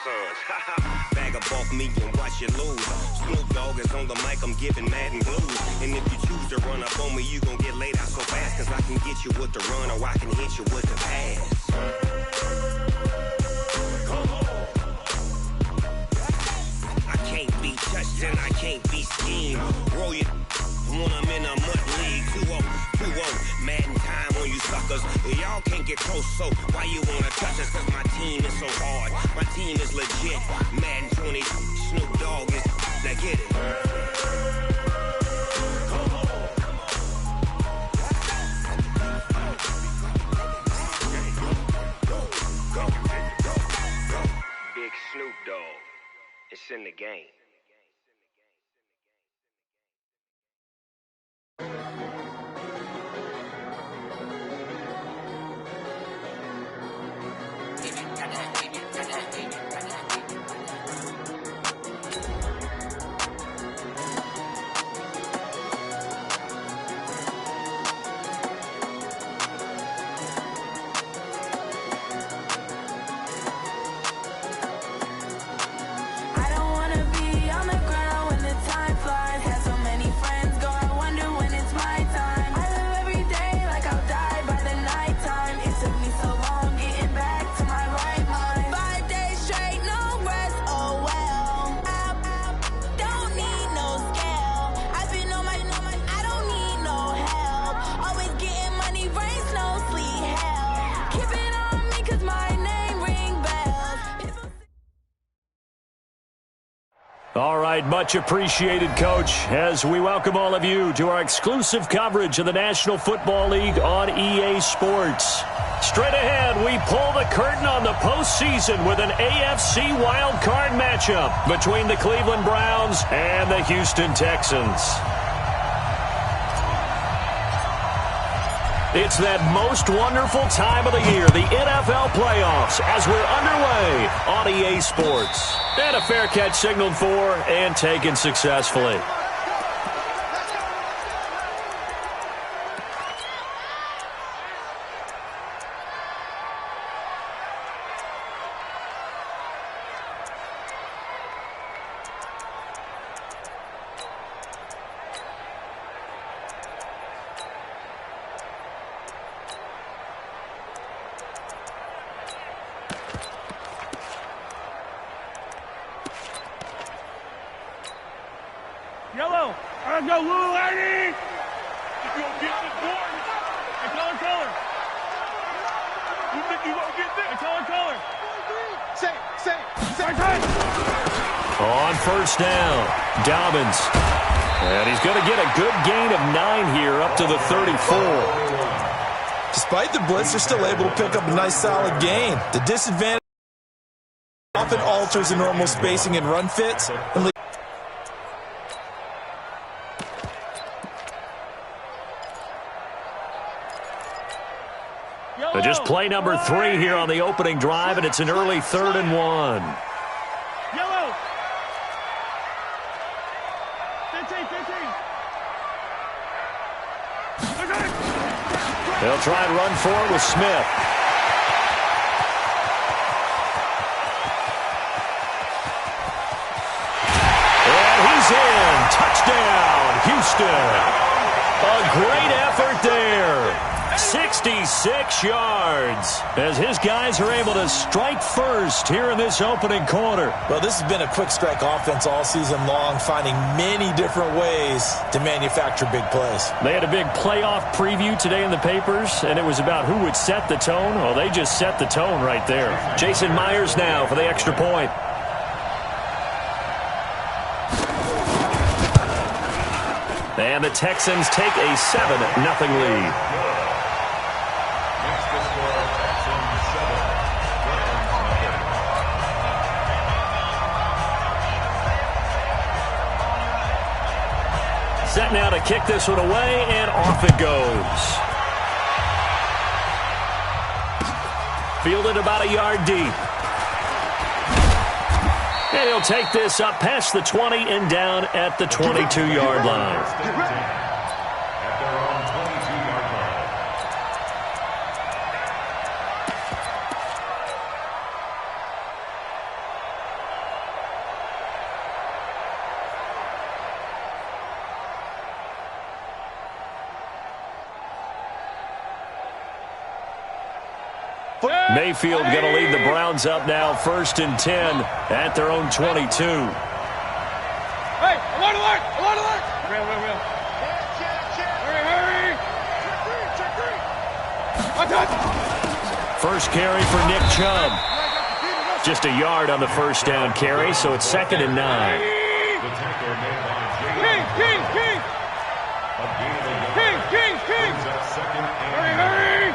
sons. Bag a bulk me and watch you lose. Snoop Dogg is on the mic, I'm giving Madden blues. And if you choose to run up on me, you gon' get laid out so fast. Cause I can get you with the run or I can hit you with the pass. I can't be touched and I can't be schemed. Roll you when I'm in a mud league. 2-0, 2-0, Madden time on you suckers. Y'all can't get close, so why you wanna touch us? Cause my team is so hard, my team is legit. Madden 20, Snoop Dogg is, now get it. Big Snoop Dogg, it's in the game. All right, much appreciated, Coach, as we welcome all of you to our exclusive coverage of the National Football League on EA Sports. Straight ahead, we pull the curtain on the postseason with an AFC wildcard matchup between the Cleveland Browns and the Houston Texans. It's that most wonderful time of the year, the NFL playoffs, as we're underway on EA Sports. And a fair catch signaled for and taken successfully. Yellow. I go, little lady. You gonna get this board? Hey, color. You think you gonna get this? Hey, color. Say. On first down, Dobbins. And he's going to get a good gain of 9 here up to the 34. Despite the blitz, they're still able to pick up a nice solid gain. The disadvantage often alters the normal spacing and run fits. Just play number 3 here on the opening drive, and it's an early 3rd and 1. Yellow. 15. They'll try and run forward with Smith. And he's in. Touchdown, Houston. A great effort there. 66 yards as his guys are able to strike first here in this opening quarter. Well, this has been a quick strike offense all season long, finding many different ways to manufacture big plays. They had a big playoff preview today in the papers, and it was about who would set the tone. Well, they just set the tone right there. Jason Myers now for the extra point. And the Texans take a 7-0 lead. Set now to kick this one away, and off it goes. Fielded about a yard deep. And he'll take this up past the 20 and down at the 22-yard line. Mayfield going to lead the Browns up now, 1st and 10 at their own 22. Hey, alert, alert, alert, alert. Real. Hurry. First carry for Nick Chubb. Just a yard on the first down carry, so it's 2nd and 9. King. Hurry.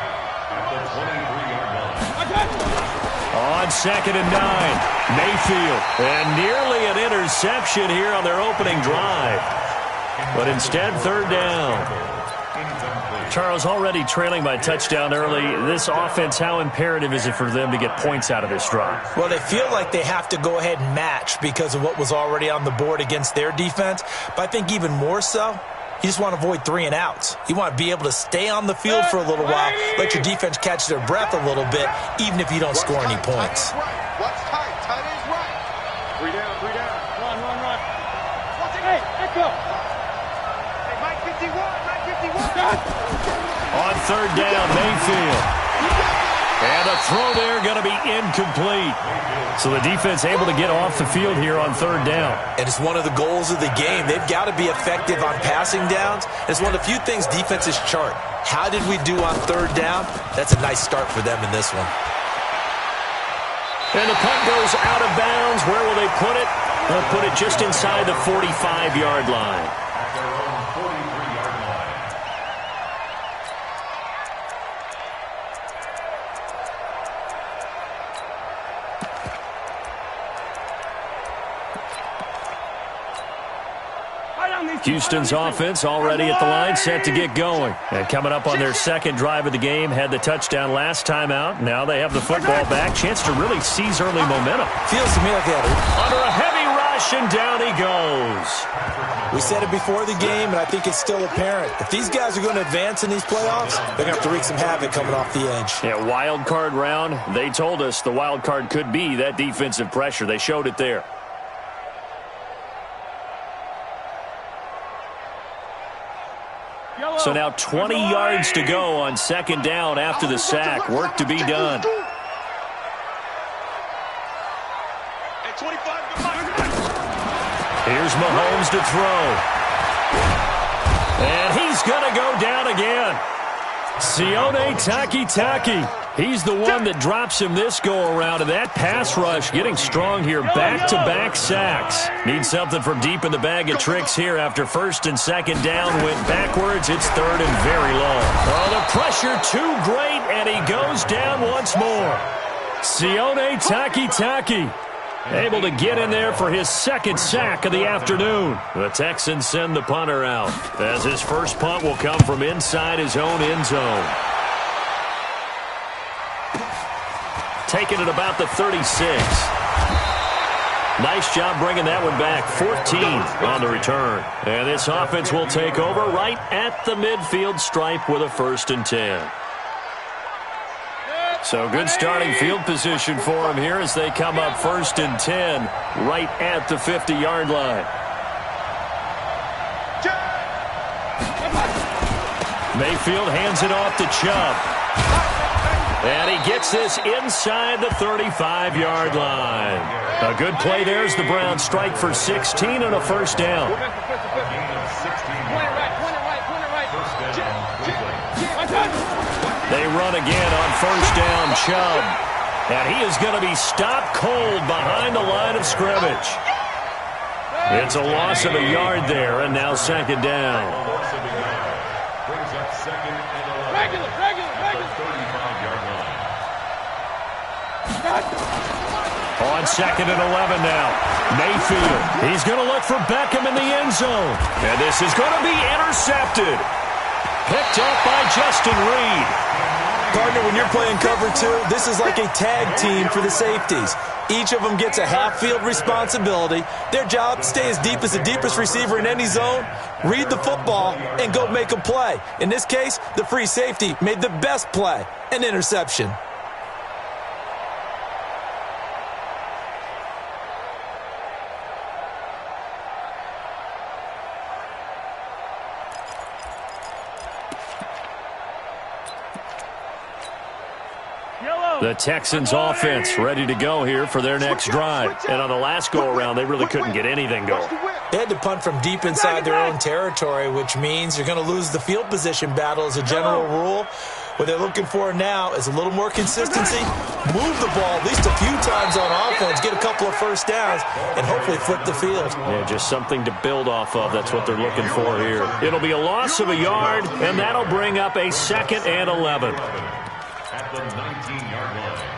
On 2nd and 9, Mayfield. And nearly an interception here on their opening drive. But instead, 3rd down. Charles, already trailing by touchdown early. This offense, how imperative is it for them to get points out of this drive? Well, they feel like they have to go ahead and match because of what was already on the board against their defense. But I think even more so, you just want to avoid 3 and outs. You want to be able to stay on the field for a little while, let your defense catch their breath a little bit, even if you don't score any points. What's tight? Tight is right. 3 down. Run. Hey, echo. Hey, Mike 51. On 3rd down, Mayfield. And a throw there going to be incomplete. So the defense able to get off the field here on 3rd down. And it's one of the goals of the game. They've got to be effective on passing downs. It's one of the few things defenses chart. How did we do on 3rd down? That's a nice start for them in this one. And the punt goes out of bounds. Where will they put it? They'll put it just inside the 45-yard line. Houston's offense already at the line, set to get going. And coming up on their 2nd drive of the game, had the touchdown last time out. Now they have the football back. Chance to really seize early momentum. Feels to me like they had under a heavy rush, and down he goes. We said it before the game, and I think it's still apparent. If these guys are going to advance in these playoffs, they're going to have to wreak some havoc coming off the edge. Yeah, wild card round. They told us the wild card could be that defensive pressure. They showed it there. So now 20 yards to go on 2nd down after the sack. Work to be done. Here's Mahomes to throw. And he's going to go down again. Sione Takitaki. He's the one that drops him this go-around, and that pass rush getting strong here. Back-to-back sacks. Need something from deep in the bag of tricks here after 1st and 2nd down. Went backwards. It's 3rd and very long. Oh, the pressure too great, and he goes down once more. Sione Takitaki able to get in there for his 2nd sack of the afternoon. The Texans send the punter out, as his first punt will come from inside his own end zone. Taking it about the 36. Nice job bringing that one back. 14 on the return. And this offense will take over right at the midfield stripe with a 1st and 10. So good starting field position for them here as they come up 1st and 10 right at the 50-yard line. Mayfield hands it off to Chubb. And he gets this inside the 35-yard line. A good play there as the Browns strike for 16 on a 1st down. They run again on 1st down, Chubb. And he is going to be stopped cold behind the line of scrimmage. It's a loss of a yard there, and now 2nd down. Regular. On 2nd and 11 now. Mayfield. He's going to look for Beckham in the end zone. And this is going to be intercepted. Picked up by Justin Reed. Partner, when you're playing cover 2, this is like a tag team for the safeties. Each of them gets a half-field responsibility. Their job, stay as deep as the deepest receiver in any zone, read the football, and go make a play. In this case, the free safety made the best play, an interception. The Texans offense ready to go here for their next drive. And on the last go-around, they really couldn't get anything going. They had to punt from deep inside their own territory, which means you're going to lose the field position battle as a general rule. What they're looking for now is a little more consistency, move the ball at least a few times on offense, get a couple of first downs, and hopefully flip the field. Yeah, just something to build off of. That's what they're looking for here. It'll be a loss of a yard, and that'll bring up a 2nd and 11. At the 19-yard line.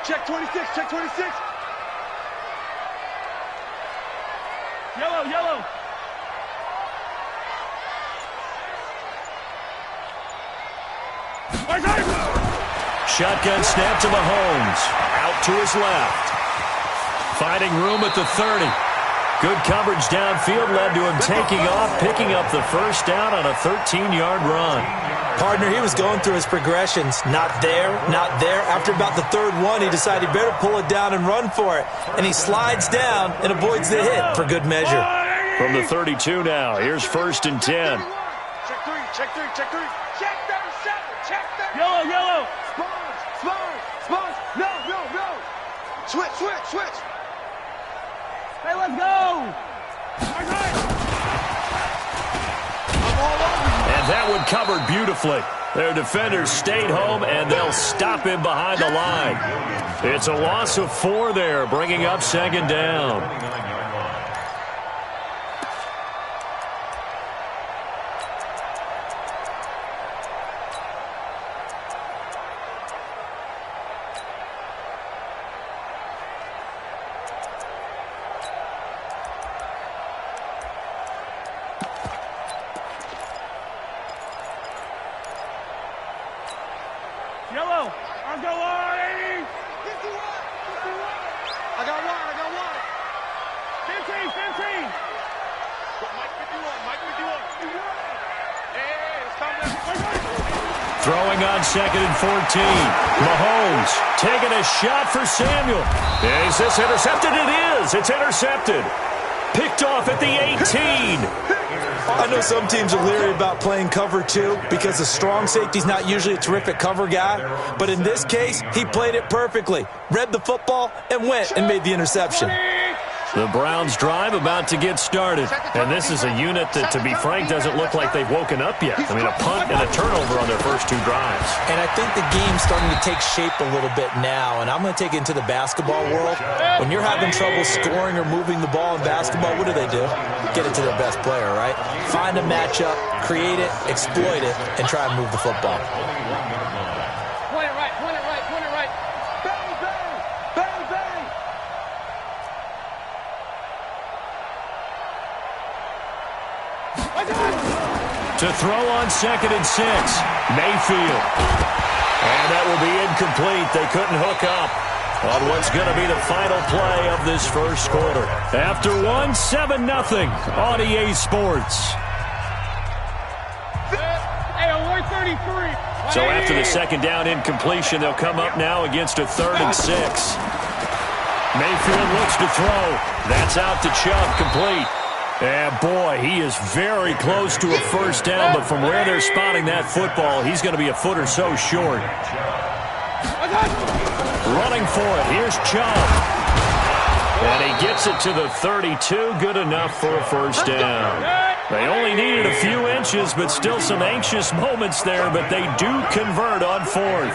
Check 26, check 26. Yellow, yellow. Shotgun snap to Mahomes. Out to his left. Finding room at the 30. Good coverage downfield led to him taking off, picking up the first down on a 13-yard run. Partner, he was going through his progressions. Not there, not there. After about the third one, he decided he better pull it down and run for it. And he slides down and avoids the hit for good measure. From the 32 now, here's 1st and 10. Check 3, check 3, check 3. Check 37, check 37. Yellow, yellow. Spons. No. Switch. Hey, let's go. And that one covered beautifully. Their defenders stayed home, and they'll stop him behind the line. It's a loss of 4 there, bringing up 2nd down. Yellow. I'll go on, 80. 51. I got one. 15. Mike 51. Hey, it's time. Throwing on 2nd and 14. Mahomes taking a shot for Samuel. Is this intercepted? It is. It's intercepted. Picked off at the 18. I know some teams are leery about playing cover 2 because the strong safety's not usually a terrific cover guy. But in this case, he played it perfectly. Read the football and went and made the interception. The Browns drive about to get started. And this is a unit that, to be frank, doesn't look like they've woken up yet. I mean, a punt and a turnover on their first 2 drives. And I think the game's starting to take shape a little bit now. And I'm going to take it into the basketball world. When you're having trouble scoring or moving the ball in basketball, what do? Get it to their best player, right? Find a matchup, create it, exploit it, and try and move the football. Point it right. Bang. To throw on 2nd and 6. Mayfield. And that will be incomplete. They couldn't hook up on what's going to be the final play of this first quarter. After 7-0 on EA Sports. Hey, alert 33. So after the 2nd down incompletion, they'll come up now against a 3rd and 6. Mayfield looks to throw. That's out to Chubb, complete. And boy, he is very close to a first down, but from where they're spotting that football, he's going to be a foot or so short. Running for it, here's Chubb. And he gets it to the 32, good enough for a first down. They only needed a few inches, but still some anxious moments there, but they do convert on 4th.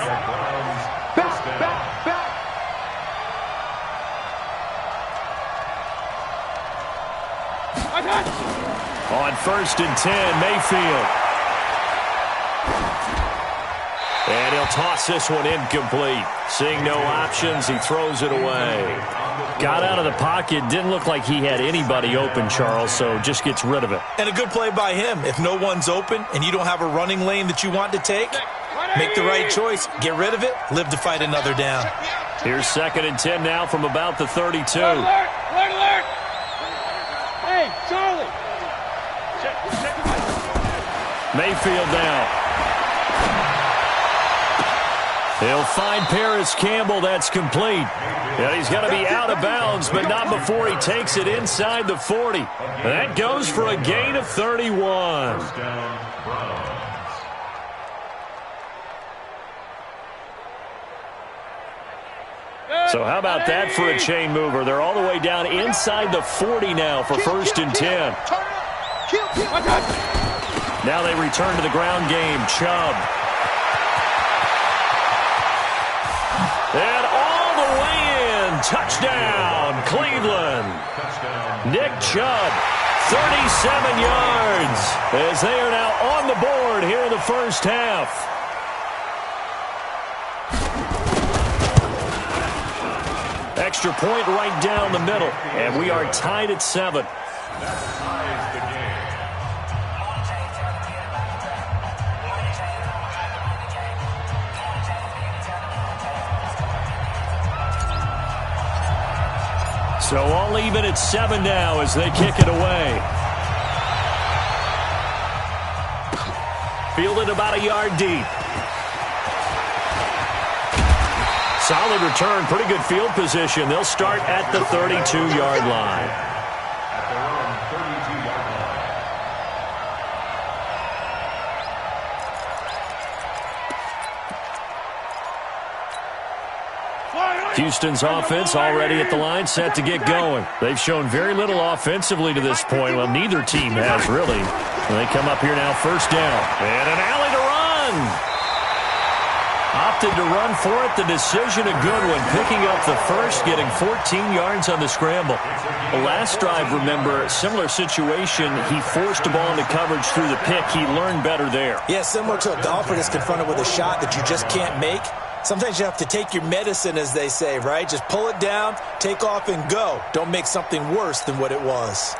On 1st and 10, Mayfield. And he'll toss this one incomplete. Seeing no options, he throws it away. Got out of the pocket, didn't look like he had anybody open, Charles, so just gets rid of it. And a good play by him. If no one's open and you don't have a running lane that you want to take, make the right choice. Get rid of it, live to fight another down. Here's 2nd and 10 now from about the 32. Alert! Hey, Charlie! Mayfield now. He'll find Paris Campbell. That's complete. And he's going to be out of bounds, but not before he takes it inside the 40. That goes for a gain of 31. So how about that for a chain mover? They're all the way down inside the 40 now for 1st and 10. Now they return to the ground game. Chubb. And all the way in. Touchdown, Cleveland. Nick Chubb, 37 yards, as they are now on the board here in the first half. Extra point right down the middle, and we are tied at 7. So all even at 7 now as they kick it away. Fielded about a yard deep. Solid return, pretty good field position. They'll start at the 32-yard line. Houston's offense already at the line, set to get going. They've shown very little offensively to this point. Well, neither team has really. They come up here now, 1st down. And an alley to run. Opted to run for it. The decision a good one. Picking up the first, getting 14 yards on the scramble. The last drive, remember, similar situation. He forced the ball into coverage through the pick. He learned better there. Yeah, similar to a golfer that's confronted with a shot that you just can't make. Sometimes you have to take your medicine, as they say, right? Just pull it down, take off, and go. Don't make something worse than what it was.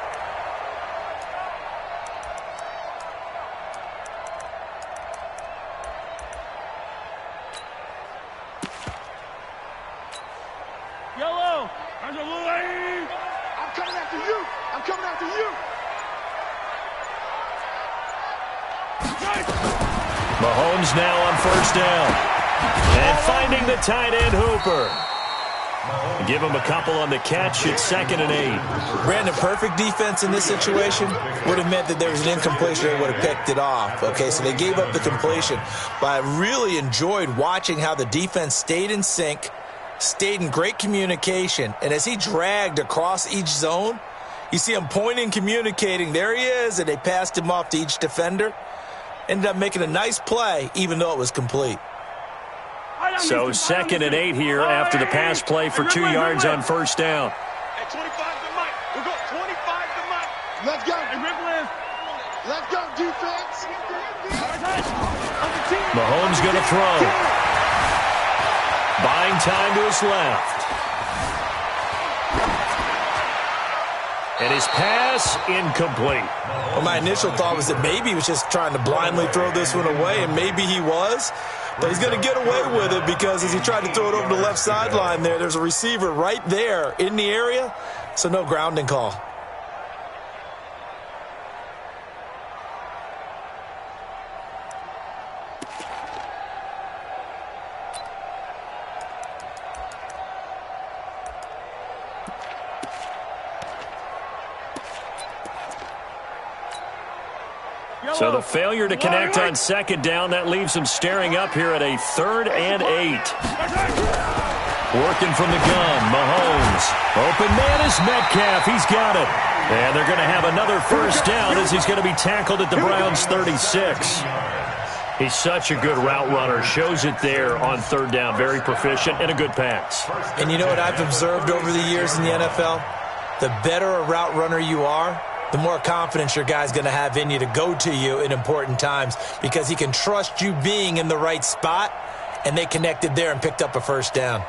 Yellow! There's a little lady! I'm coming after you! I'm coming after you! Mahomes now on 1st down. And finding the tight end, Hooper. Give him a couple on the catch. It's 2nd and 8. Brandon, perfect defense in this situation would have meant that there was an incompletion. They would have picked it off. Okay, so they gave up the completion. But I really enjoyed watching how the defense stayed in sync, stayed in great communication. And as he dragged across each zone, you see him pointing, communicating. There he is, and they passed him off to each defender. Ended up making a nice play, even though it was complete. So 2nd and 8 here after the pass play for 2 yards on 1st down. At 25 to Mike. We're going 25 to Mike. Let's go. Let's go, defense. Mahomes going to throw. Buying time to his left. And his pass incomplete. Well, my initial thought was that maybe he was just trying to blindly throw this one away, and maybe he was. But he's going to get away with it because as he tried to throw it over the left sideline there's a receiver right there in the area, so no grounding call. So the failure to connect on 2nd down, that leaves him staring up here at a 3rd and 8. Working from the gun, Mahomes. Open man is Metcalf. He's got it. And they're going to have another 1st down as he's going to be tackled at the Browns' 36. He's such a good route runner. Shows it there on 3rd down. Very proficient and a good pass. And you know what I've observed over the years in the NFL? The better a route runner you are, the more confidence your guy's going to have in you to go to you in important times because he can trust you being in the right spot, and they connected there and picked up a 1st down.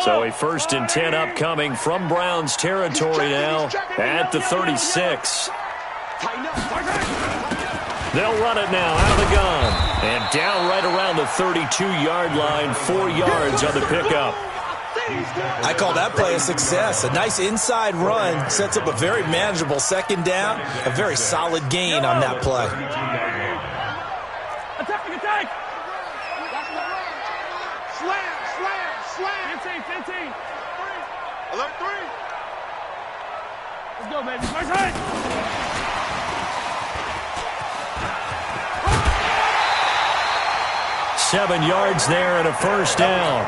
So a 1st and 10 upcoming from Browns territory now at the 36. They'll run it now out of the gun. And down right around the 32-yard line, 4 yards on the pickup. I call that play a success. A nice inside run sets up a very manageable 2nd down. A very solid gain on that play. 15. Alert 3. Let's go, baby. First hit. 7 yards there and a first down.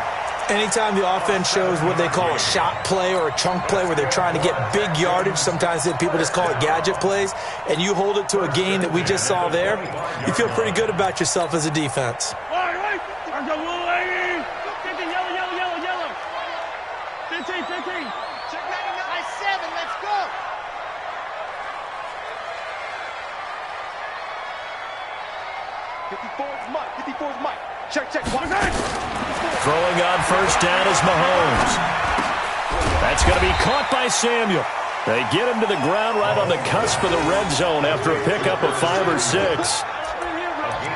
Anytime the offense shows what they call a shot play or a chunk play where they're trying to get big yardage, sometimes people just call it gadget plays, and you hold it to a gain that we just saw there, you feel pretty good about yourself as a defense. Wait. Let's go, little lady. 15, yellow. 15. Check 99. 7. Let's go. Mike. 54's Mike. Check. One. Throwing on first down is Mahomes. That's going to be caught by Samuel. They get him to the ground right on the cusp of the red zone after a pickup of 5 or 6.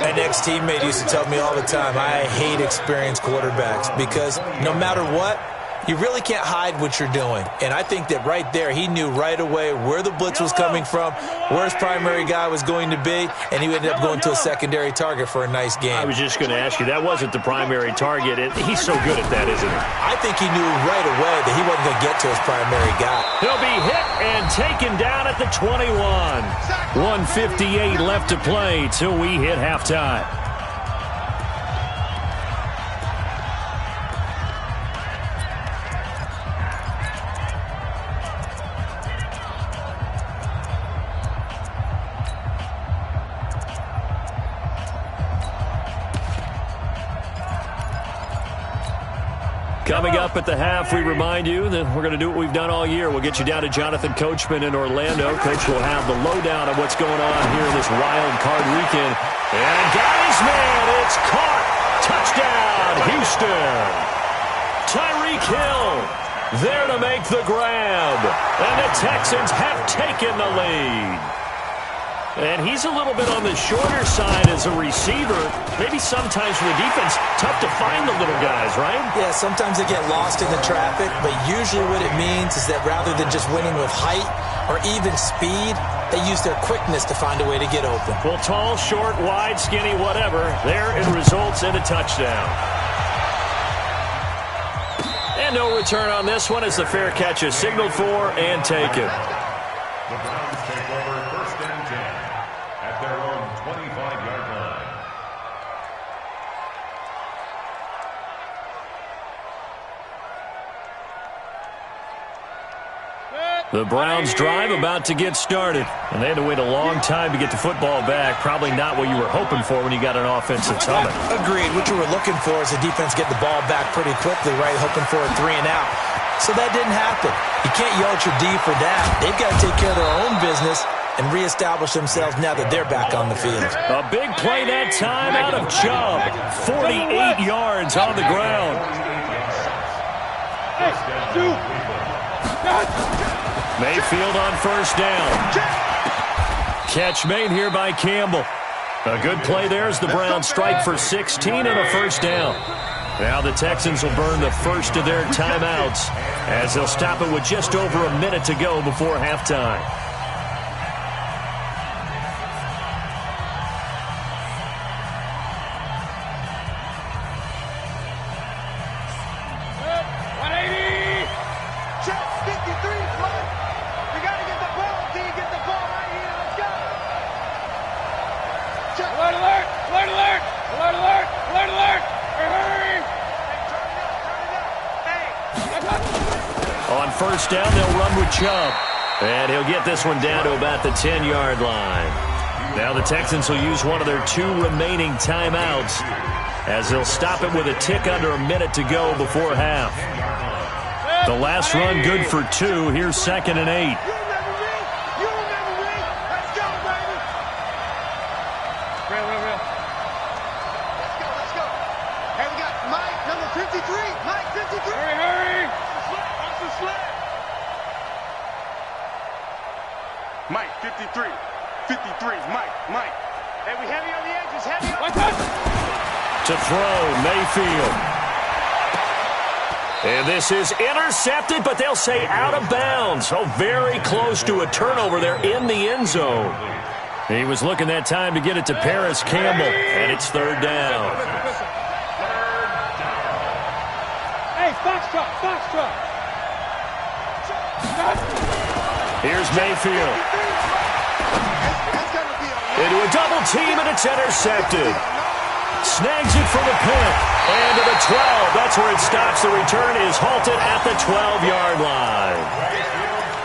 An ex-teammate used to tell me all the time, I hate experienced quarterbacks because no matter what, you really can't hide what you're doing. And I think that right there, he knew right away where the blitz was coming from, where his primary guy was going to be, and he ended up going to a secondary target for a nice game. I was just going to ask you, that wasn't the primary target. He's so good at that, isn't he? I think he knew right away that he wasn't going to get to his primary guy. He'll be hit and taken down at the 21. 1:58 left to play till we hit halftime. Coming up at the half, we remind you that we're going to do what we've done all year. We'll get you down to Jonathan Coachman in Orlando. Coach will have the lowdown of what's going on here this wild card weekend. And got his man. It's caught. Touchdown, Houston. Tyreek Hill there to make the grab. And the Texans have taken the lead. And he's a little bit on the shorter side as a receiver. Maybe sometimes for the defense, tough to find the little guys, right? Yeah, sometimes they get lost in the traffic, but usually what it means is that rather than just winning with height or even speed, they use their quickness to find a way to get open. Well, tall, short, wide, skinny, whatever, there it results in a touchdown. And no return on this one as the fair catch is signaled for and taken. The Browns take over first and 10 at their own 25-yard line. The Browns drive about to get started. And they had to wait a long time to get the football back. Probably not what you were hoping for when you got an offense that's humming. Agreed. What you were looking for is the defense get the ball back pretty quickly, right? Hoping for a 3 and out. So that didn't happen. You can't yell at your D for that. They've got to take care of their own business and reestablish themselves now that they're back on the field. A big play that time out of Chubb. 48 yards on the ground. Mayfield on first down. Catch made here by Campbell. A good play there as the Browns strike for 16 and a first down. Now the Texans will burn the first of their timeouts as they'll stop it with just over a minute to go before halftime. On first down, they'll run with Chubb. And he'll get this one down to about the 10-yard line. Now the Texans will use one of their 2 remaining timeouts as they'll stop it with a tick under a minute to go before half. The last run good for 2. Here's 2nd and 8. Mike, 53. 53's Mike. Hey, we heavy on the edges. Heavy on to throw, Mayfield. And this is intercepted, but they'll say out of bounds. So very close to a turnover there in the end zone. He was looking that time to get it to Paris Campbell, and it's 3rd down. Hey, Foxtrot. Here's Mayfield. Into a double team, and it's intercepted. Snags it for the pick. And to the 12. That's where it stops. The return is halted at the 12-yard line.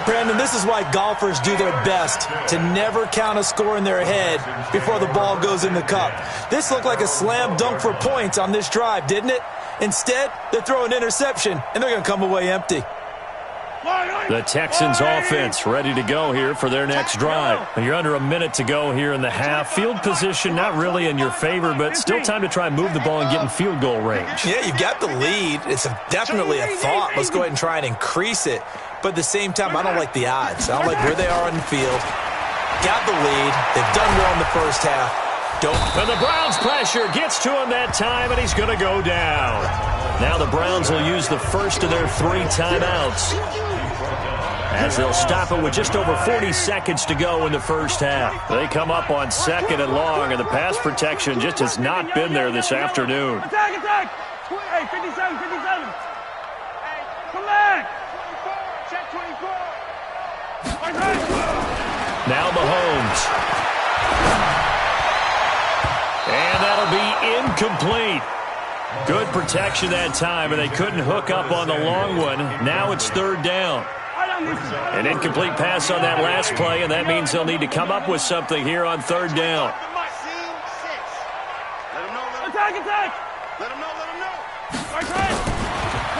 Brandon, this is why golfers do their best to never count a score in their head before the ball goes in the cup. This looked like a slam dunk for points on this drive, didn't it? Instead, they throw an interception, and they're going to come away empty. The Texans offense ready to go here for their next drive. You're under a minute to go here in the half. Field position not really in your favor, but still time to try and move the ball and get in field goal range. Yeah, you've got the lead. It's definitely a thought. Let's go ahead and try and increase it. But at the same time, I don't like the odds. I don't like where they are on the field. Got the lead. They've done well in the first half. And the Browns pressure gets to him that time, and he's going to go down. Now the Browns will use the first of their 3 timeouts, as they'll stop it with just over 40 seconds to go in the first half. They come up on 2nd and long, and the pass protection just has not been there this afternoon. Attack! Hey, 57. Hey, come back! Check 24. Now Mahomes. And that'll be incomplete. Good protection that time, and they couldn't hook up on the long one. Now it's 3rd down. An incomplete pass on that last play, and that means they'll need to come up with something here on 3rd down. Attack!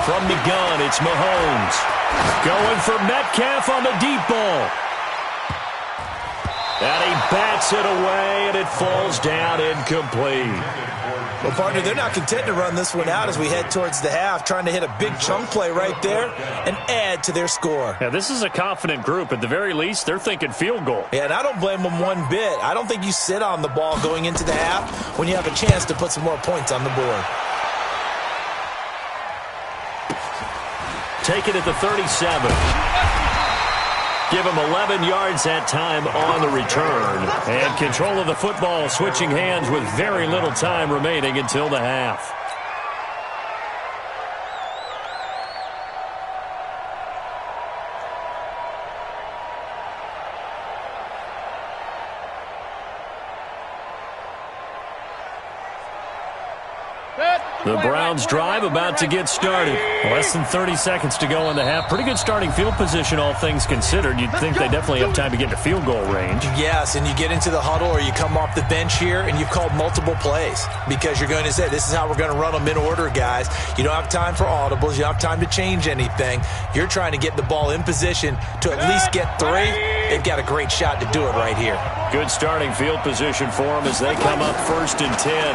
From the gun, it's Mahomes. Going for Metcalf on the deep ball. And he bats it away, and it falls down incomplete. Well, partner, they're not content to run this one out as we head towards the half, trying to hit a big chunk play right there and add to their score. Yeah, this is a confident group. At the very least, they're thinking field goal. Yeah, and I don't blame them one bit. I don't think you sit on the ball going into the half when you have a chance to put some more points on the board. Take it at the 37. Give him 11 yards that time on the return. And control of the football, switching hands with very little time remaining until the half. The Browns drive about to get started. Less than 30 seconds to go in the half. Pretty good starting field position, all things considered. You'd think they definitely have time to get to field goal range. Yes, and you get into the huddle or you come off the bench here and you've called multiple plays because you're going to say, this is how we're going to run them in order, guys. You don't have time for audibles. You don't have time to change anything. You're trying to get the ball in position to at least get 3. They've got a great shot to do it right here. Good starting field position for them as they come up 1st and 10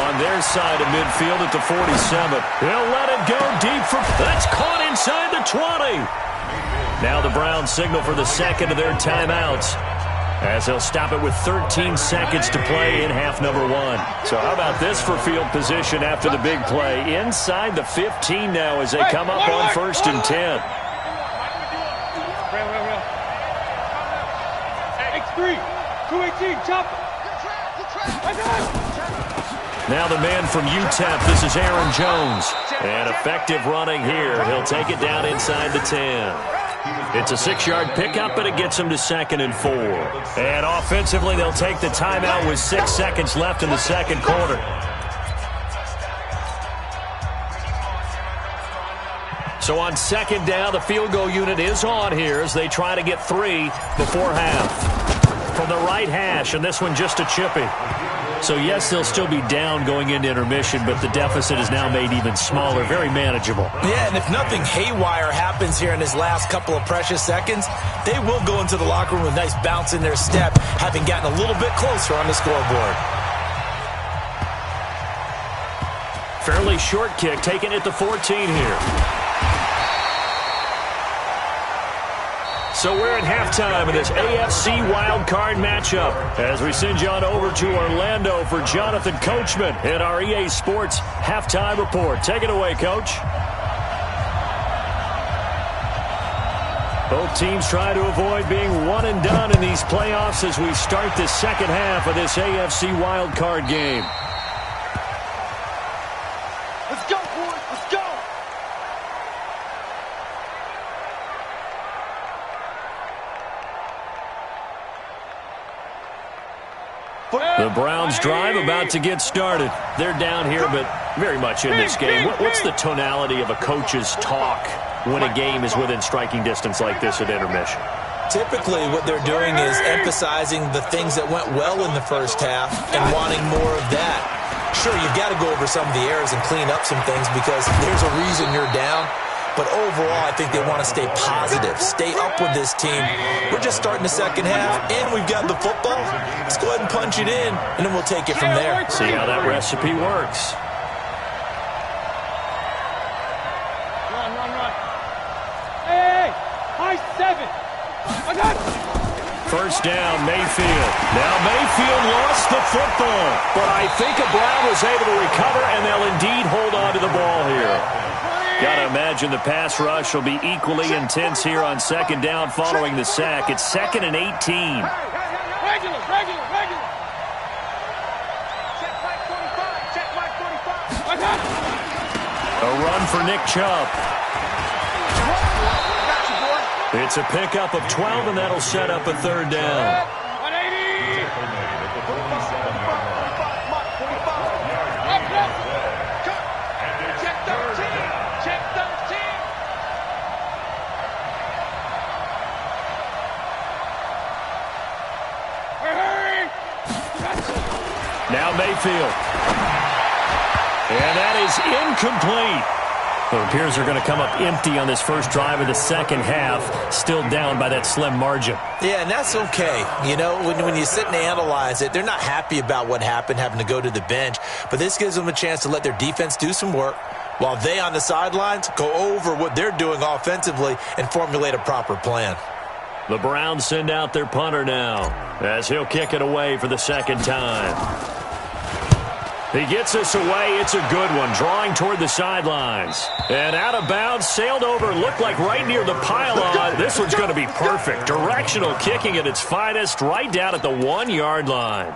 on their side of midfield at the 47. He'll let it go deep for... That's caught inside the 20. Now the Browns signal for the second of their timeouts as they'll stop it with 13 seconds to play in half number 1. So how about this for field position after the big play? Inside the 15 now as they come up on 1st and 10. X3, 218, chopper. Now the man from UTEP, this is Aaron Jones. And effective running here. He'll take it down inside the 10. It's a 6-yard pickup, but it gets him to 2nd and 4. And offensively, they'll take the timeout with 6 seconds left in the second quarter. So on 2nd down, the field goal unit is on here as they try to get 3 before half. From the right hash, and this one just a chippy. So, yes, they'll still be down going into intermission, but the deficit is now made even smaller, very manageable. Yeah, and if nothing haywire happens here in his last couple of precious seconds, they will go into the locker room with a nice bounce in their step, having gotten a little bit closer on the scoreboard. Fairly short kick, taken at the 14 here. So we're at halftime in this AFC wildcard matchup as we send you on over to Orlando for Jonathan Coachman in our EA Sports Halftime Report. Take it away, Coach. Both teams try to avoid being one and done in these playoffs as we start the second half of this AFC wildcard game. Let's go, boys. Let's go. The Browns drive about to get started. They're down here, but very much in this game. What's the tonality of a coach's talk when a game is within striking distance like this at intermission? Typically, what they're doing is emphasizing the things that went well in the first half and wanting more of that. Sure, you've got to go over some of the errors and clean up some things because there's a reason you're down. But overall, I think they want to stay positive, stay up with this team. We're just starting the second half, and we've got the football. Let's go ahead and punch it in, and then we'll take it from there. See how that recipe works. Run. Hey, high 7. I got it. First down, Mayfield. Now Mayfield lost the football, but I think a Brown was able to recover, and they'll indeed hold on to the ball here. Got to imagine the pass rush will be equally intense here on second down following the sack. It's 2nd and 18. Regular. Check Mike 45. I got it. A run for Nick Chubb. It's a pickup of 12, and that'll set up a third down. 180. Now Mayfield. And that is incomplete. It appears they're going to come up empty on this first drive of the second half, still down by that slim margin. Yeah, and that's okay. You know, when you sit and analyze it, they're not happy about what happened, having to go to the bench. But this gives them a chance to let their defense do some work while they on the sidelines go over what they're doing offensively and formulate a proper plan. The Browns send out their punter now as he'll kick it away for the second time. He gets this away. It's a good one, drawing toward the sidelines. And out of bounds, sailed over, looked like right near the pylon. This one's going to be perfect. Directional kicking at its finest, right down at the 1-yard line.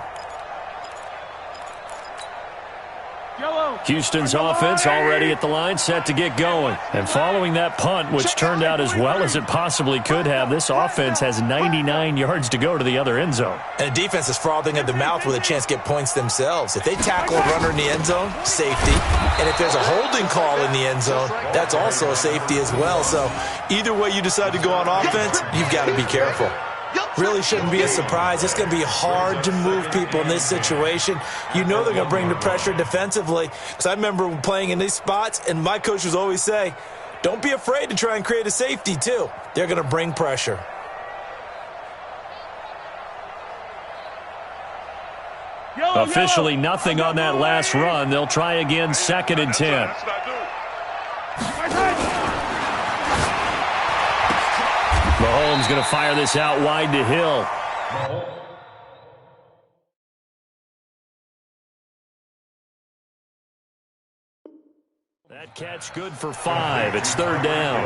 Houston's offense already at the line, set to get going. And following that punt, which turned out as well as it possibly could have, this offense has 99 yards to go to the other end zone. And the defense is frothing at the mouth with a chance to get points themselves. If they tackle a runner in the end zone, safety. And if there's a holding call in the end zone, that's also a safety as well. So either way you decide to go on offense, you've got to be careful. Really shouldn't be a surprise. It's going to be hard to move people in this situation. You know they're going to bring the pressure defensively. Because I remember playing in these spots, and my coach would always say, don't be afraid to try and create a safety, too. They're going to bring pressure. Officially nothing on that last run. They'll try again, 2nd and 10. Mahomes going to fire this out wide to Hill. That catch good for 5. It's 3rd down.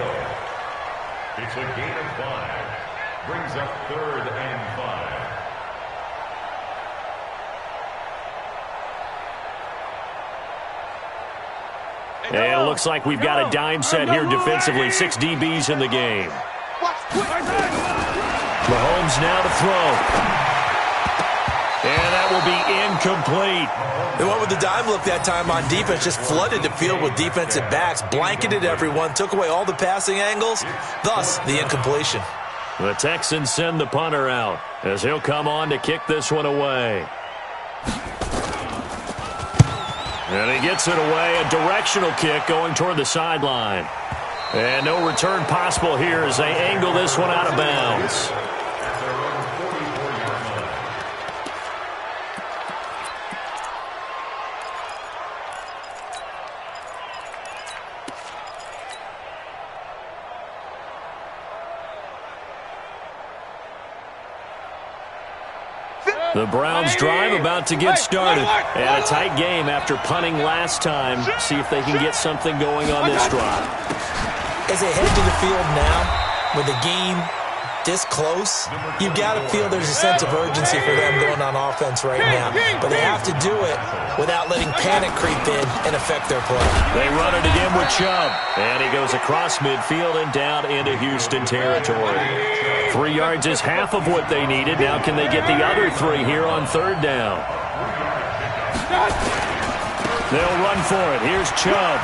It's a gain of 5. Brings up 3rd and 5. And it looks like we've got a dime set here defensively. 6 DBs in the game. Mahomes now to throw. And that will be incomplete. They went with the dime look that time on defense, just flooded the field with defensive backs, blanketed everyone, took away all the passing angles, thus the incompletion. The Texans send the punter out as he'll come on to kick this one away. And he gets it away, a directional kick going toward the sideline. And no return possible here as they angle this one out of bounds. The Browns drive about to get started. And a tight game after punting last time. See if they can get something going on this drive. As they head to the field now, with the game this close, you've got to feel there's a sense of urgency for them going on offense right now. But they have to do it without letting panic creep in and affect their play. They run it again with Chubb. And he goes across midfield and down into Houston territory. 3 yards is half of what they needed. Now can they get the other 3 here on third down? They'll run for it. Here's Chubb.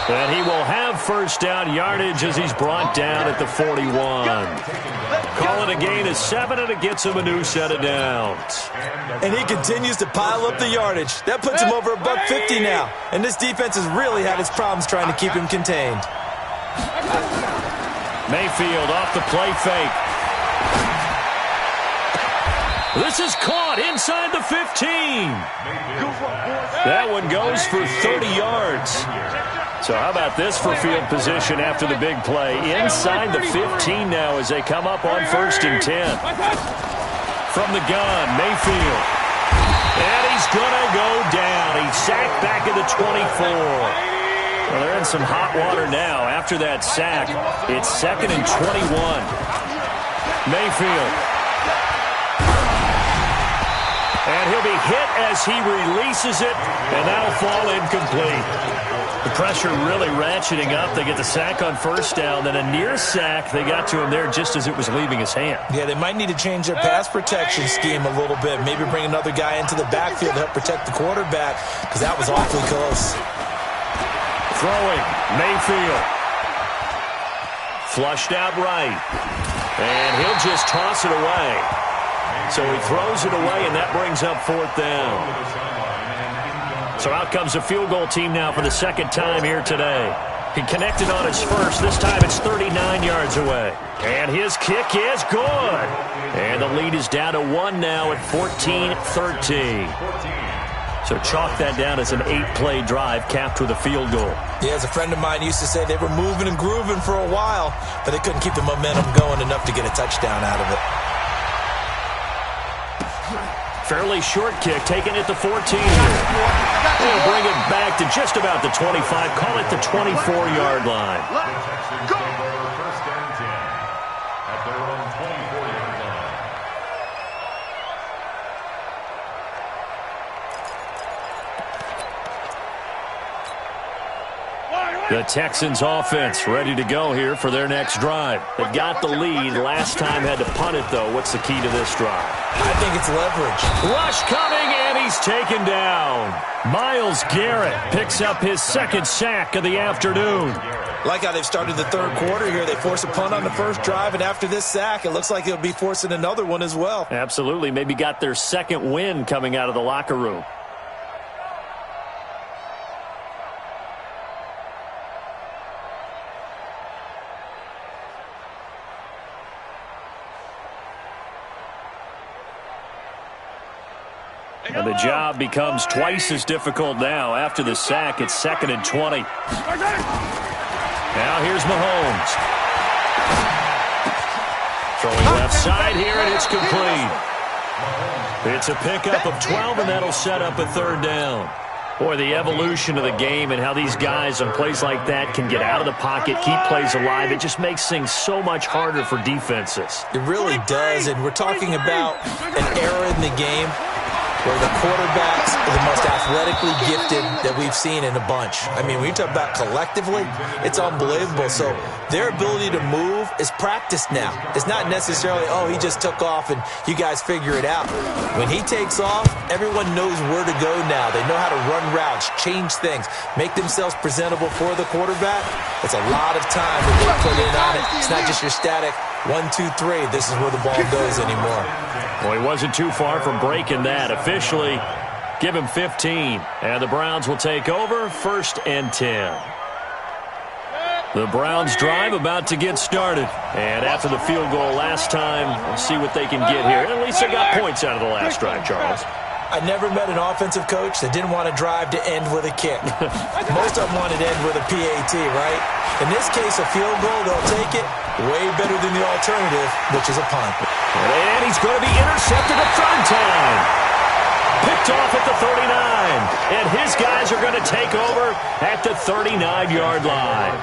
And he will have first down yardage as he's brought down at the 41. Call it a gain of 7, and it gets him a new set of downs. And he continues to pile up the yardage. That puts him over $150 now. And this defense has really had its problems trying to keep him contained. Mayfield off the play fake. This is caught inside the 15. That one goes for 30 yards. So how about this for field position after the big play? Inside the 15 now as they come up on 1st and 10. From the gun, Mayfield. And he's going to go down. He's sacked back at the 24. Well, they're in some hot water now. After that sack, it's 2nd and 21. Mayfield. And he'll be hit as he releases it, and that'll fall incomplete. The pressure really ratcheting up. They get the sack on 1st down, then a near sack. They got to him there just as it was leaving his hand. Yeah, they might need to change their pass protection scheme a little bit. Maybe bring another guy into the backfield to help protect the quarterback, because that was awfully close. Throwing, Mayfield. Flushed out right. And he'll just toss it away. So he throws it away, and that brings up 4th down. So out comes a field goal team now for the 2nd time here today. He connected on his first. This time it's 39 yards away. And his kick is good. And the lead is down to 1 now at 14-13. So chalk that down as an 8-play drive capped with a field goal. Yeah, as a friend of mine used to say, they were moving and grooving for a while, but they couldn't keep the momentum going enough to get a touchdown out of it. Fairly short kick, taken at the 14. They'll bring it back to just about the 25. Call it the 24-yard line. Let's go. 1st and 10 at their own 24-yard line. The Texans offense ready to go here for their next drive. They've got the lead. Last time had to punt it, though. What's the key to this drive? I think it's leverage. Rush coming, and he's taken down. Myles Garrett picks up his 2nd sack of the afternoon. Like how they've started the 3rd quarter here. They force a punt on the 1st drive, and after this sack, it looks like they'll be forcing another one as well. Absolutely. Maybe got their 2nd win coming out of the locker room. And the job becomes twice as difficult now. After the sack, it's 2nd and 20. Now here's Mahomes. Throwing left side here, and it's complete. It's a pickup of 12, and that'll set up a 3rd down. Boy, the evolution of the game and how these guys on plays like that can get out of the pocket, keep plays alive, it just makes things so much harder for defenses. It really does, and we're talking about an era in the game where the quarterbacks are the most athletically gifted that we've seen in a bunch. I mean, when you talk about collectively, it's unbelievable. So their ability to move is practiced now. It's not necessarily, oh, he just took off and you guys figure it out. When he takes off, everyone knows where to go now. They know how to run routes, change things, make themselves presentable for the quarterback. It's a lot of time that they put in on it. It's not just your static 1, 2, 3. This is where the ball goes anymore. Well, he wasn't too far from breaking that. Officially, give him 15. And the Browns will take over 1st and 10. The Browns drive about to get started. And after the field goal last time, we'll see what they can get here. At least they got points out of the last drive, Charles. I never met an offensive coach that didn't want to drive to end with a kick. Most of them wanted to end with a PAT, right? In this case, a field goal, they'll take it way better than the alternative, which is a punt. And he's going to be intercepted a 3rd time. Picked off at the 39. And his guys are going to take over at the 39-yard line.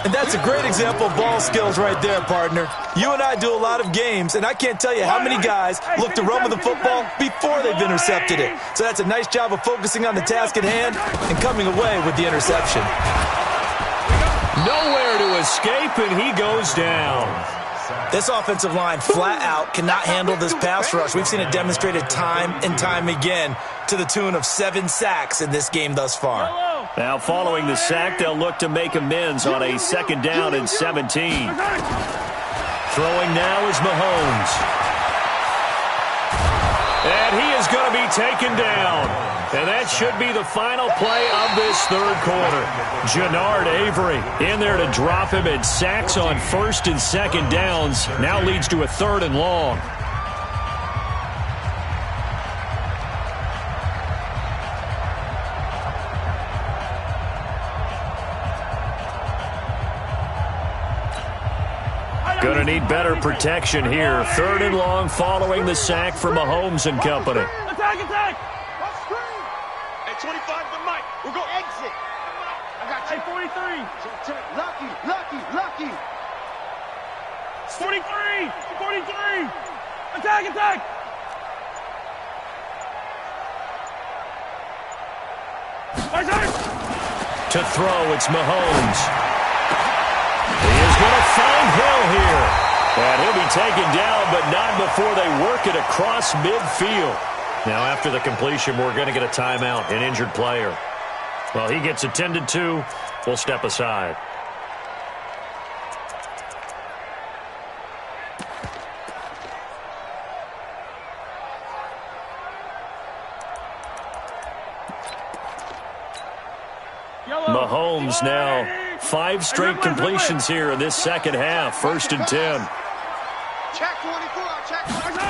And that's a great example of ball skills right there, partner. You and I do a lot of games, and I can't tell you how many guys look to run with the football before they've intercepted it. So that's a nice job of focusing on the task at hand and coming away with the interception. Nowhere to escape, and he goes down. This offensive line flat out cannot handle this pass rush. We've seen it demonstrated time and time again to the tune of 7 sacks in this game thus far. Now following the sack, they'll look to make amends on a 2nd down and 17. Throwing now is Mahomes. And he is going to be taken down. And that should be the final play of this 3rd quarter. Jannard Avery in there to drop him, and sacks on 1st and 2nd downs. Now leads to a 3rd and long. Going to need better protection here. 3rd and long following the sack from Mahomes and company. Attack, attack! At 25 to Mike. We'll go exit. I got you. 43. Lucky. 43. Attack, attack. To throw, it's Mahomes. He is going to find Hill here. And he'll be taken down, but not before they work it across midfield. Now, after the completion, we're going to get a timeout, an injured player. Well, he gets attended to. We'll step aside. Mahomes now 5 straight completions here in this 2nd half. 1st and 10. Check 24. Check 24.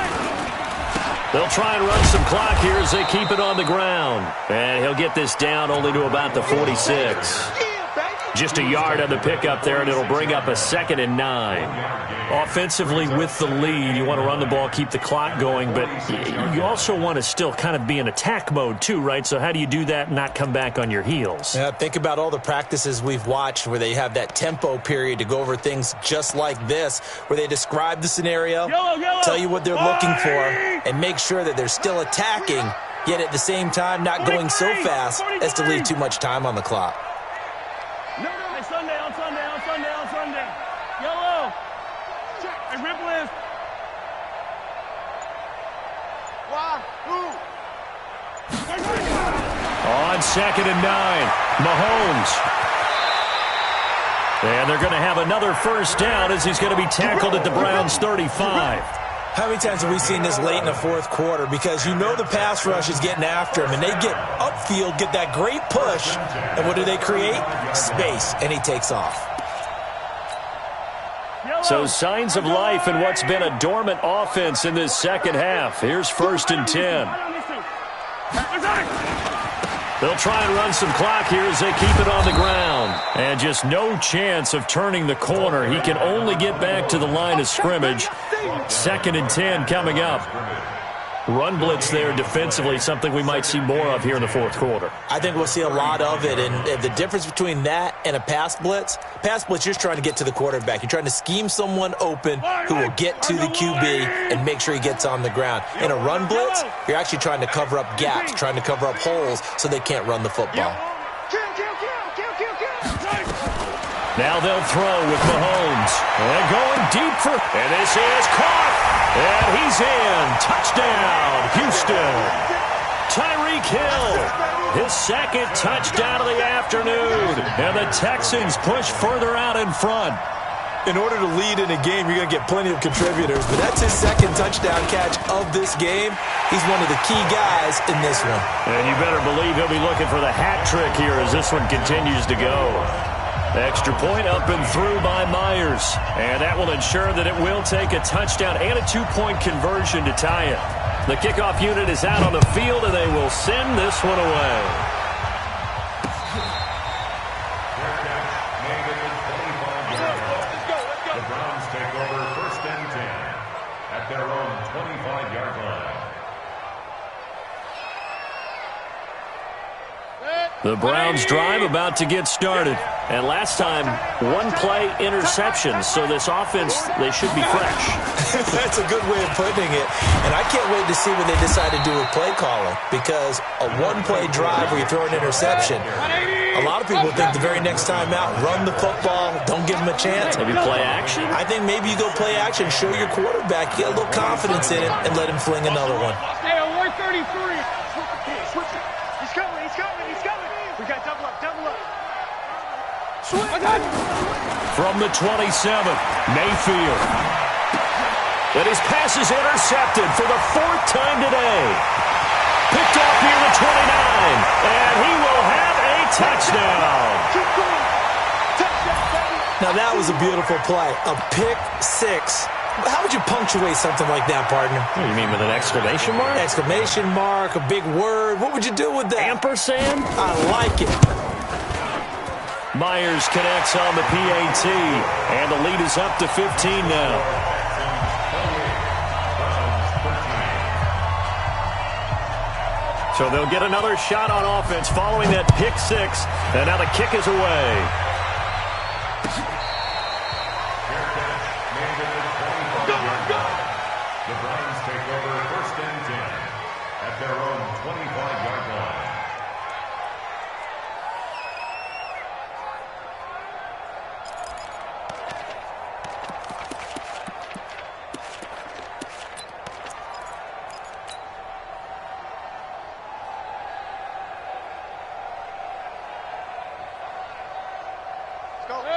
They'll try and run some clock here as they keep it on the ground. And he'll get this down only to about the 46. Just a yard on the pickup there, and it'll bring up a 2nd and 9. Offensively with the lead, you want to run the ball, keep the clock going, but you also want to still kind of be in attack mode too, right? So how do you do that and not come back on your heels? Yeah, think about all the practices we've watched where they have that tempo period to go over things just like this, where they describe the scenario, tell you what they're looking for, and make sure that they're still attacking, yet at the same time not going so fast as to leave too much time on the clock. Sunday. Yellow. Hey, rip list. On 2nd and 9, Mahomes. And they're going to have another 1st down as he's going to be tackled at the Browns' 35. How many times have we seen this late in the 4th quarter? Because you know the pass rush is getting after him, and they get upfield, get that great push, and what do they create? Space, and he takes off. So signs of life in what's been a dormant offense in this 2nd half. Here's 1st and 10. They'll try and run some clock here as they keep it on the ground. And just no chance of turning the corner. He can only get back to the line of scrimmage. 2nd and 10 coming up. Run blitz there defensively, something we might see more of here in the 4th quarter. I think we'll see a lot of it, and the difference between that and a pass blitz, you're just trying to get to the quarterback. You're trying to scheme someone open who will get to the QB and make sure he gets on the ground. In a run blitz, you're actually trying to cover up gaps, trying to cover up holes so they can't run the football. Now they'll throw with Mahomes. And going deep and this is caught. And he's in. Touchdown, Houston. Tyreek Hill, his 2nd touchdown of the afternoon. And the Texans push further out in front. In order to lead in a game, you're going to get plenty of contributors, but that's his 2nd touchdown catch of this game. He's one of the key guys in this one. And you better believe he'll be looking for the hat trick here as this one continues to go. Extra point up and through by Myers. And that will ensure that it will take a touchdown and a 2-point conversion to tie it. The kickoff unit is out on the field, and they will send this one away. The Browns take over 1st and 10 at their own 25-yard line. The Browns drive about to get started. And last time, one-play interceptions. So this offense, they should be fresh. That's a good way of putting it. And I can't wait to see what they decide to do with play calling. Because a one-play drive where you throw an interception, a lot of people think the very next time out, run the football, don't give them a chance. Maybe play action? I think maybe you go play action, show your quarterback, get a little confidence in it, and let him fling another one. Hey, on 133. He's coming. We got double up. From the 27, Mayfield. And his pass is intercepted for the 4th time today. Picked off near the 29, and he will have a touchdown. Keep going. Touchdown, baby. Now that was a beautiful play, a pick six. How would you punctuate something like that, partner? What do you mean, with an exclamation mark? Exclamation mark, a big word. What would you do with that? Ampersand? I like it. Myers connects on the PAT, and the lead is up to 15 now. So they'll get another shot on offense following that pick six, and now the kick is away. The Browns take over 1st and 10 at their own 25-yard line.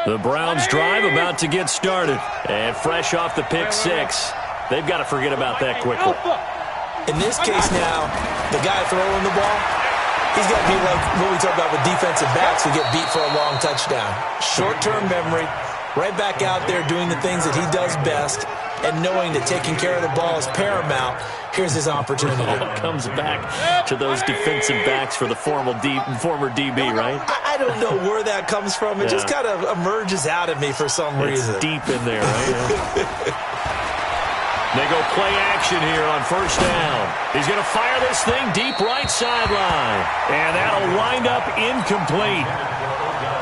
The Browns drive about to get started. And fresh off the pick six, they've got to forget about that quickly. In this case now, the guy throwing the ball, he's got to be like what we talk about with defensive backs who get beat for a long touchdown. Short-term memory, right back out there doing the things that he does best, and knowing that taking care of the ball is paramount. Here's his opportunity. It comes back to those defensive backs for the former DB, right? I don't know where that comes from. It just kind of emerges out of me for some reason. It's deep in there, right? They go play action here on 1st down. He's going to fire this thing deep right sideline. And that'll wind up incomplete.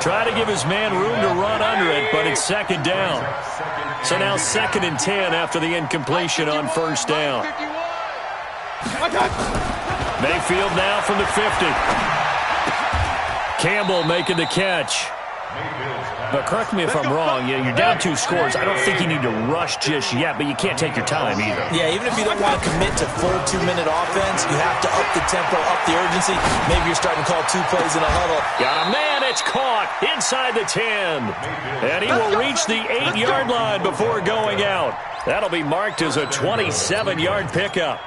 Try to give his man room to run under it, but it's 2nd down. So now 2nd and 10 after the incompletion on 1st down. Mayfield now from the 50. Campbell making the catch. But correct me if I'm wrong, you're down 2 scores. I don't think you need to rush just yet, but you can't take your time either. Yeah, even if you don't want to commit to full 2-minute offense, you have to up the tempo, up the urgency. Maybe you're starting to call 2 plays in a huddle. Got a man, it's caught inside the 10. And he will reach the 8-yard line before going out. That'll be marked as a 27-yard pickup.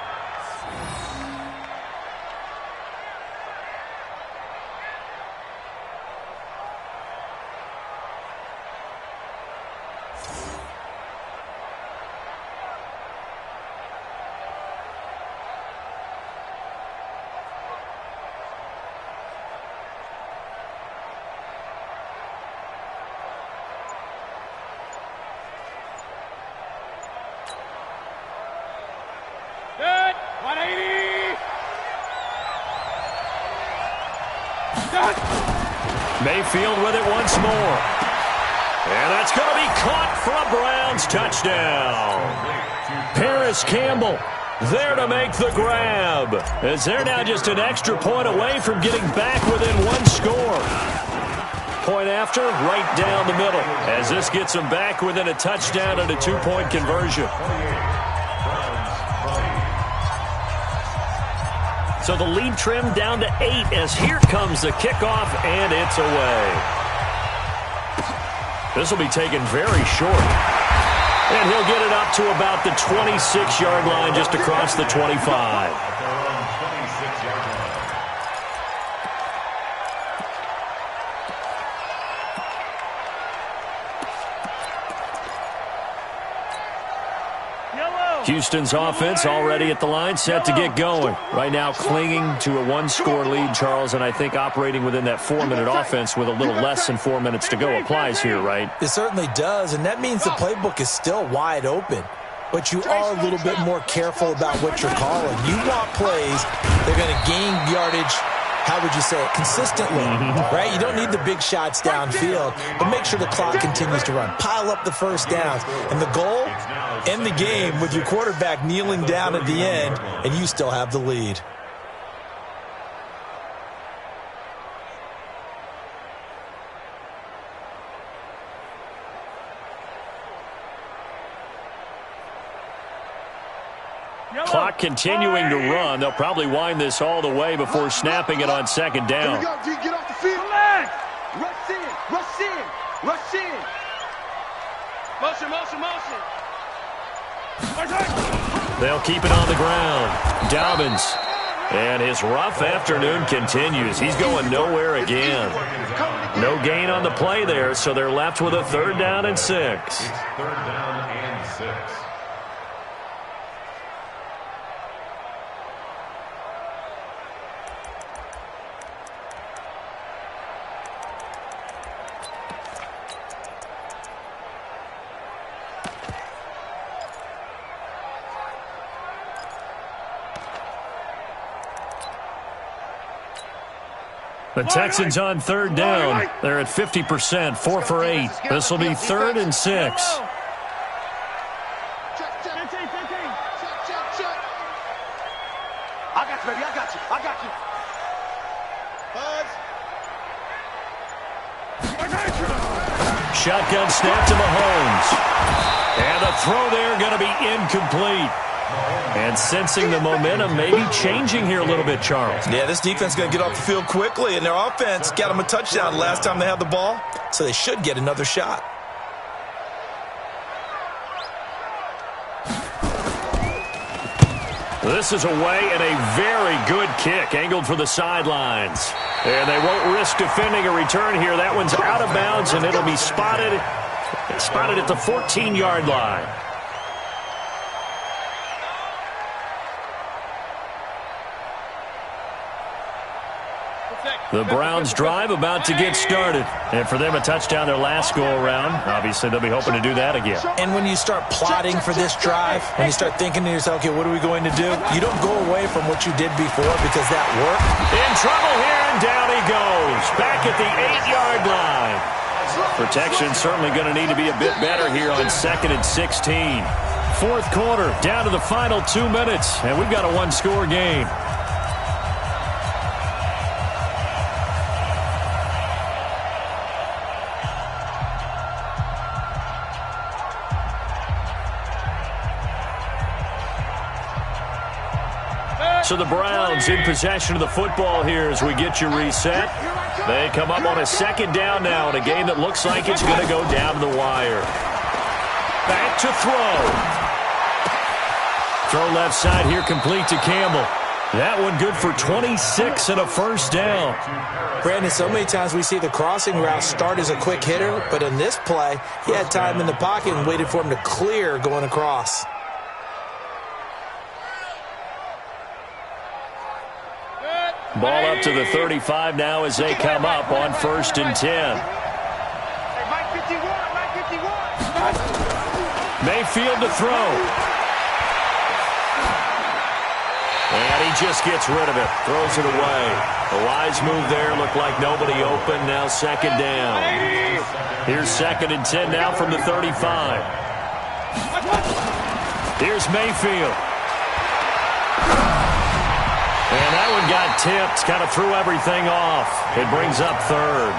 Mayfield with it once more. And that's going to be caught for a Browns touchdown. Paris Campbell there to make the grab, as they're now just an extra point away from getting back within 1 score. Point after, right down the middle, as this gets them back within a touchdown and a 2-point conversion. So the lead trimmed down to 8 as here comes the kickoff, and it's away. This will be taken very short. And he'll get it up to about the 26-yard line just across the 25. Houston's offense already at the line, set to get going. Right now clinging to a 1-score lead, Charles, and I think operating within that 4-minute offense with a little less than 4 minutes to go applies here, right? It certainly does, and that means the playbook is still wide open. But you are a little bit more careful about what you're calling. You want plays that are going to gain yardage how would you say it, consistently, right? You don't need the big shots downfield, but make sure the clock continues to run. Pile up the first downs. And the goal, end the game with your quarterback kneeling down at the end, and you still have the lead. Clock continuing to run. They'll probably wind this all the way before snapping it on second down. Here we go, D. Get off the field. Relax. Rush in. Rush in. Rush in. Motion, motion, motion. They'll keep it on the ground. Dobbins. And his rough afternoon continues. He's going nowhere again. No gain on the play there, so they're left with a 3rd down and 6. It's 3rd down and 6. The Texans on 3rd down. They're at 50%, 4 for 8. This will be 3rd and 6. Check. I got you, baby. I got you. I got you. Shotgun snap to Mahomes. And the throw there going to be incomplete. And sensing the momentum maybe changing here a little bit, Charles. Yeah, this defense is going to get off the field quickly, and their offense got them a touchdown last time they had the ball, so they should get another shot. This is away and a very good kick angled for the sidelines. And they won't risk defending a return here. That one's out of bounds, and it'll be spotted at the 14-yard line. The Browns drive about to get started. And for them, a touchdown their last go-around. Obviously, they'll be hoping to do that again. And when you start plotting for this drive, when you start thinking to yourself, okay, what are we going to do? You don't go away from what you did before because that worked. In trouble here, and down he goes. Back at the 8-yard line. Protection certainly going to need to be a bit better here on 2nd and 16. 4th quarter, down to the final 2 minutes. And we've got a one-score game. So the Browns in possession of the football here as we get you reset. They come up on a 2nd down now in a game that looks like it's going to go down to the wire. Back to throw. Throw left side here complete to Campbell. That one good for 26 and a 1st down. Brandon, so many times we see the crossing route start as a quick hitter, but in this play, he had time in the pocket and waited for him to clear going across. Ball up to the 35 now as they come up on 1st and 10. Mayfield to throw. And he just gets rid of it. Throws it away. A wise move there. Looked like nobody open. Now 2nd down. Here's 2nd and 10 now from the 35. Here's Mayfield. And that one got tipped, kind of threw everything off. It brings up 3rd.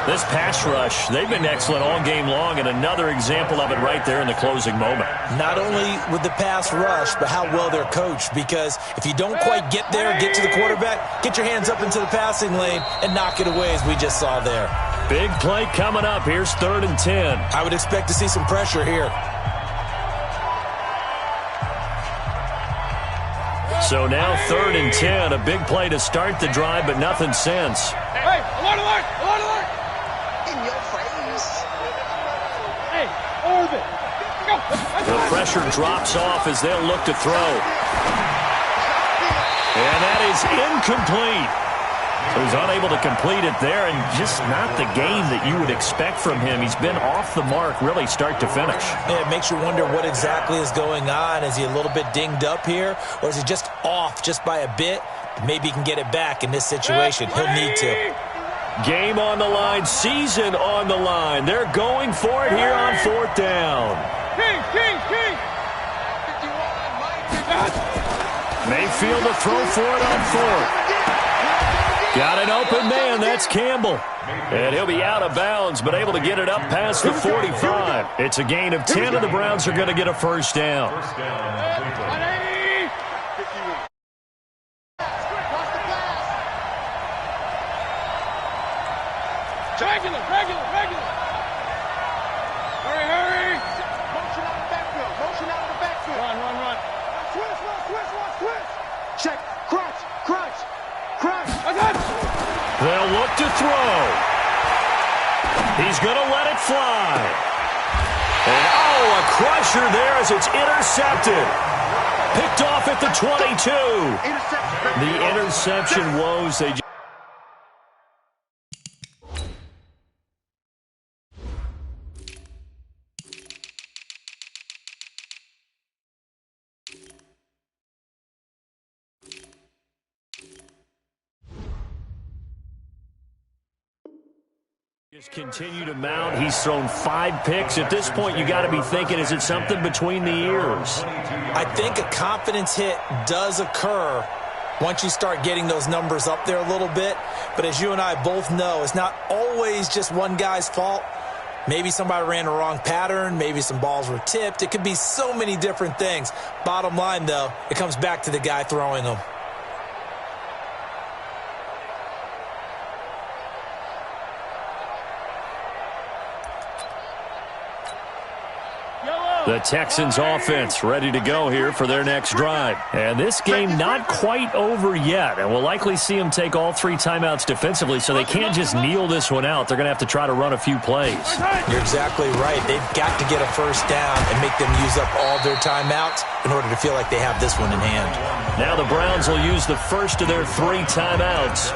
This pass rush, they've been excellent all game long, and another example of it right there in the closing moment. Not only with the pass rush, but how well they're coached, because if you don't quite get there, get to the quarterback, get your hands up into the passing lane and knock it away as we just saw there. Big play coming up. Here's 3rd and 10. I would expect to see some pressure here. So now 3rd and 10, a big play to start the drive, but nothing since. Hey, alert, alert, alert, alert! In your face. Hey, Orbit, go! The pressure drops off as they'll look to throw. And that is incomplete. So he's unable to complete it there, and just not the game that you would expect from him. He's been off the mark really start to finish. Yeah, it makes you wonder what exactly is going on. Is he a little bit dinged up here, or is he just off just by a bit? Maybe he can get it back in this situation. He'll need to. Game on the line, season on the line. They're going for it here on 4th down. King! Mayfield to throw for it on 4th. Got an open man, that's Campbell. And he'll be out of bounds, but able to get it up past the 45. It's a gain of 10, and the Browns are going to get a first down. Regular. Hurry. Motion out of the backfield. Run. Switch. Check. Crunch. They'll look to throw. He's going to let it fly. And a crusher there as it's intercepted. Picked off at the 22. The interception woes. They just continue to mount. He's thrown 5 picks. At this point, you got to be thinking, is it something between the ears? I think a confidence hit does occur once you start getting those numbers up there a little bit. But as you and I both know, it's not always just one guy's fault. Maybe somebody ran the wrong pattern. Maybe some balls were tipped. It could be so many different things. Bottom line, though, it comes back to the guy throwing them. The Texans offense ready to go here for their next drive. And this game not quite over yet. And we'll likely see them take all 3 timeouts defensively, so they can't just kneel this one out. They're going to have to try to run a few plays. You're exactly right. They've got to get a first down and make them use up all their timeouts in order to feel like they have this one in hand. Now the Browns will use the first of their 3 timeouts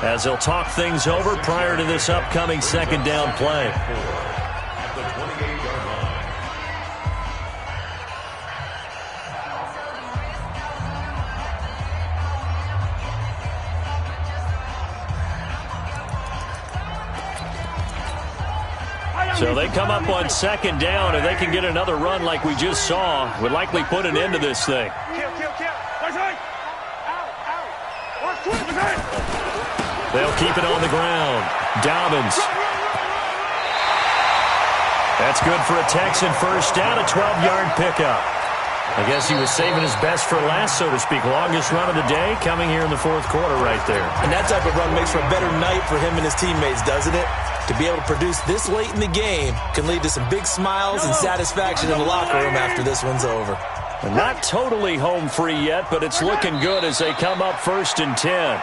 as they'll talk things over prior to this upcoming second down play. So they come up on second down. If they can get another run like we just saw, would likely put an end to this thing. They'll keep it on the ground. Dobbins. That's good for a Texan first down, a 12-yard pickup. I guess he was saving his best for last, so to speak. Longest run of the day coming here in the 4th quarter right there. And that type of run makes for a better night for him and his teammates, doesn't it? To be able to produce this late in the game can lead to some big smiles and satisfaction in the locker room after this one's over. Not totally home free yet, but it's looking good as they come up 1st and 10.